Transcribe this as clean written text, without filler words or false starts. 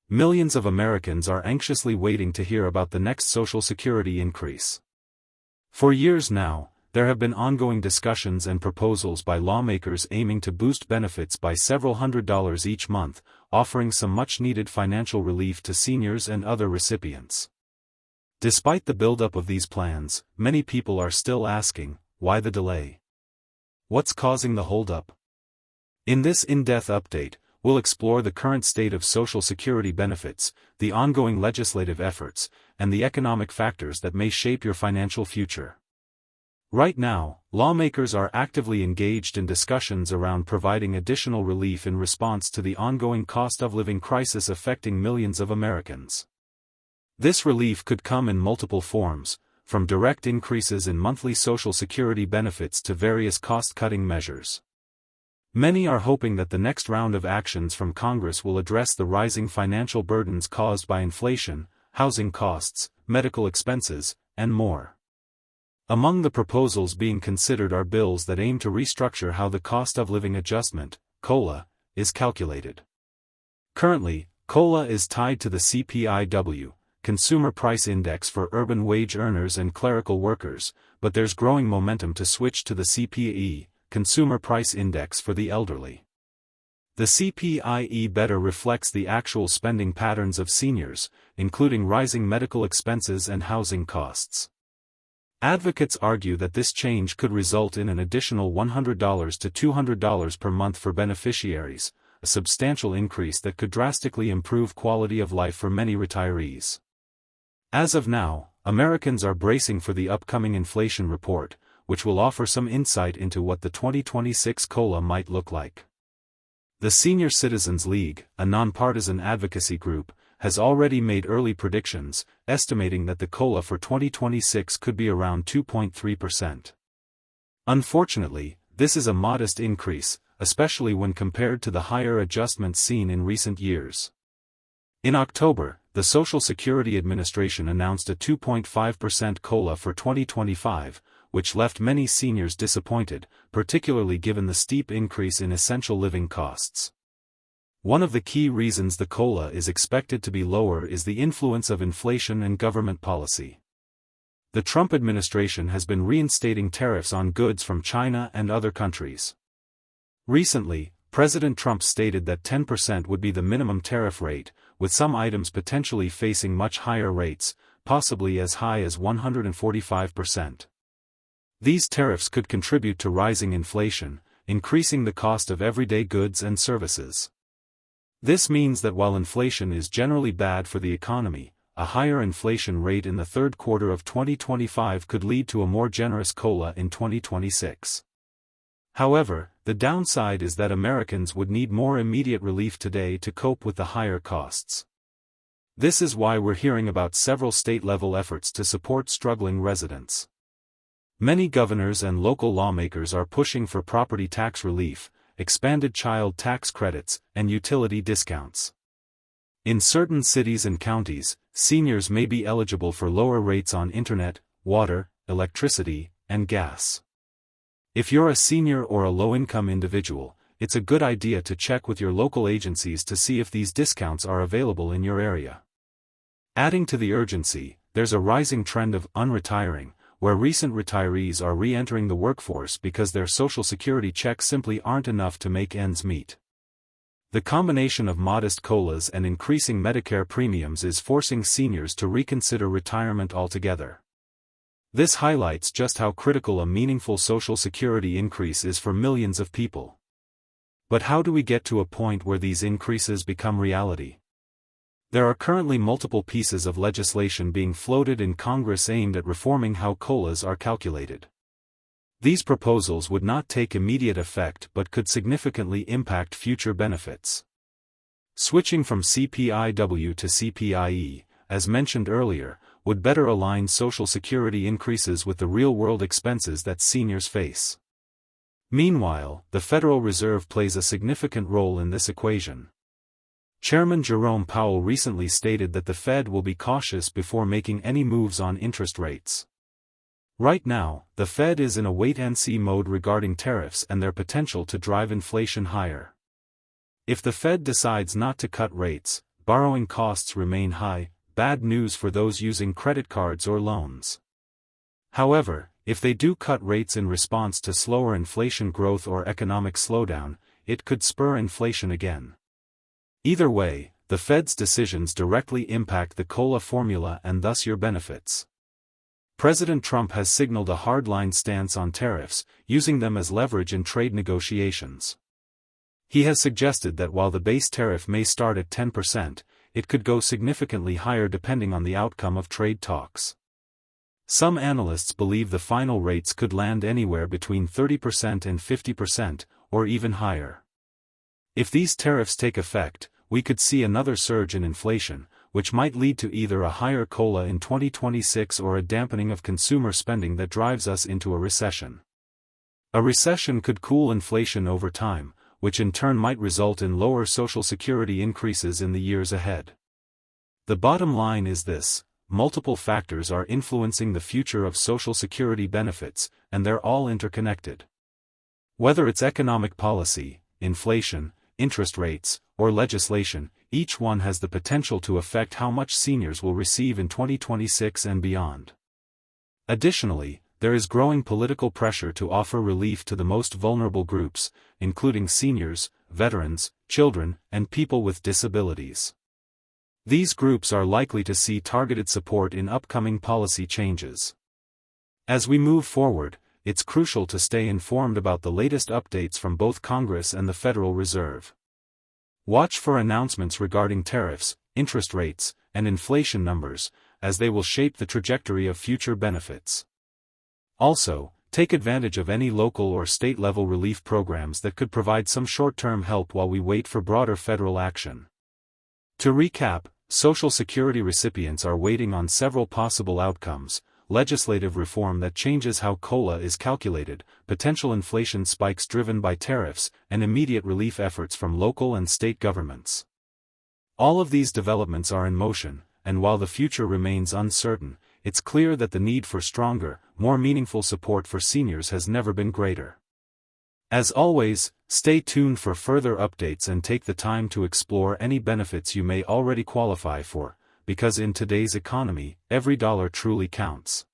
Millions of Americans are anxiously waiting to hear about the next Social Security increase. For years now, there have been ongoing discussions and proposals by lawmakers aiming to boost benefits by several $100s each month, offering some much-needed financial relief to seniors and other recipients. Despite the buildup of these plans, many people are still asking, why the delay? What's causing the holdup? In this in-depth update, we'll explore the current state of Social Security benefits, the ongoing legislative efforts, and the economic factors that may shape your financial future. Right now, lawmakers are actively engaged in discussions around providing additional relief in response to the ongoing cost of living crisis affecting millions of Americans. This relief could come in multiple forms, from direct increases in monthly Social Security benefits to various cost-cutting measures. Many are hoping that the next round of actions from Congress will address the rising financial burdens caused by inflation, housing costs, medical expenses, and more. Among the proposals being considered are bills that aim to restructure how the cost of living adjustment, COLA, is calculated. Currently, COLA is tied to the CPI-W, Consumer Price Index for urban wage earners and clerical workers, but there's growing momentum to switch to the CPI-E, Consumer Price Index for the elderly. The CPI-E better reflects the actual spending patterns of seniors, including rising medical expenses and housing costs. Advocates argue that this change could result in an additional $100 to $200 per month for beneficiaries, a substantial increase that could drastically improve quality of life for many retirees. As of now, Americans are bracing for the upcoming inflation report, which will offer some insight into what the 2026 COLA might look like. The Senior Citizens League, a nonpartisan advocacy group, has already made early predictions, estimating that the COLA for 2026 could be around 2.3%. Unfortunately, this is a modest increase, especially when compared to the higher adjustments seen in recent years. In October, the Social Security Administration announced a 2.5% COLA for 2025, which left many seniors disappointed, particularly given the steep increase in essential living costs. One of the key reasons the COLA is expected to be lower is the influence of inflation and government policy. The Trump administration has been reinstating tariffs on goods from China and other countries. Recently, President Trump stated that 10% would be the minimum tariff rate, with some items potentially facing much higher rates, possibly as high as 145%. These tariffs could contribute to rising inflation, increasing the cost of everyday goods and services. This means that while inflation is generally bad for the economy, a higher inflation rate in the third quarter of 2025 could lead to a more generous COLA in 2026. However, the downside is that Americans would need more immediate relief today to cope with the higher costs. This is why we're hearing about several state-level efforts to support struggling residents. Many governors and local lawmakers are pushing for property tax relief, expanded child tax credits, and utility discounts. In certain cities and counties, seniors may be eligible for lower rates on internet, water, electricity, and gas. If you're a senior or a low-income individual, it's a good idea to check with your local agencies to see if these discounts are available in your area. Adding to the urgency, there's a rising trend of unretiring, where recent retirees are re-entering the workforce because their Social Security checks simply aren't enough to make ends meet. The combination of modest COLAs and increasing Medicare premiums is forcing seniors to reconsider retirement altogether. This highlights just how critical a meaningful Social Security increase is for millions of people. But how do we get to a point where these increases become reality? There are currently multiple pieces of legislation being floated in Congress aimed at reforming how COLAs are calculated. These proposals would not take immediate effect but could significantly impact future benefits. Switching from CPI-W to CPI-E, as mentioned earlier, would better align Social Security increases with the real-world expenses that seniors face. Meanwhile, the Federal Reserve plays a significant role in this equation. Chairman Jerome Powell recently stated that the Fed will be cautious before making any moves on interest rates. Right now, the Fed is in a wait-and-see mode regarding tariffs and their potential to drive inflation higher. If the Fed decides not to cut rates, borrowing costs remain high, bad news for those using credit cards or loans. However, if they do cut rates in response to slower inflation growth or economic slowdown, it could spur inflation again. Either way, the Fed's decisions directly impact the COLA formula and thus your benefits. President Trump has signaled a hardline stance on tariffs, using them as leverage in trade negotiations. He has suggested that while the base tariff may start at 10%, it could go significantly higher depending on the outcome of trade talks. Some analysts believe the final rates could land anywhere between 30% and 50%, or even higher. If these tariffs take effect, we could see another surge in inflation, which might lead to either a higher COLA in 2026 or a dampening of consumer spending that drives us into a recession. A recession could cool inflation over time, which in turn might result in lower Social Security increases in the years ahead. The bottom line is this: multiple factors are influencing the future of Social Security benefits, and they're all interconnected. Whether it's economic policy, inflation, interest rates, or legislation, each one has the potential to affect how much seniors will receive in 2026 and beyond. Additionally, there is growing political pressure to offer relief to the most vulnerable groups, including seniors, veterans, children, and people with disabilities. These groups are likely to see targeted support in upcoming policy changes. As we move forward, it's crucial to stay informed about the latest updates from both Congress and the Federal Reserve. Watch for announcements regarding tariffs, interest rates, and inflation numbers, as they will shape the trajectory of future benefits. Also, take advantage of any local or state-level relief programs that could provide some short-term help while we wait for broader federal action. To recap, Social Security recipients are waiting on several possible outcomes: legislative reform that changes how COLA is calculated, potential inflation spikes driven by tariffs, and immediate relief efforts from local and state governments. All of these developments are in motion, and while the future remains uncertain, it's clear that the need for stronger, more meaningful support for seniors has never been greater. As always, stay tuned for further updates and take the time to explore any benefits you may already qualify for, because in today's economy, every dollar truly counts.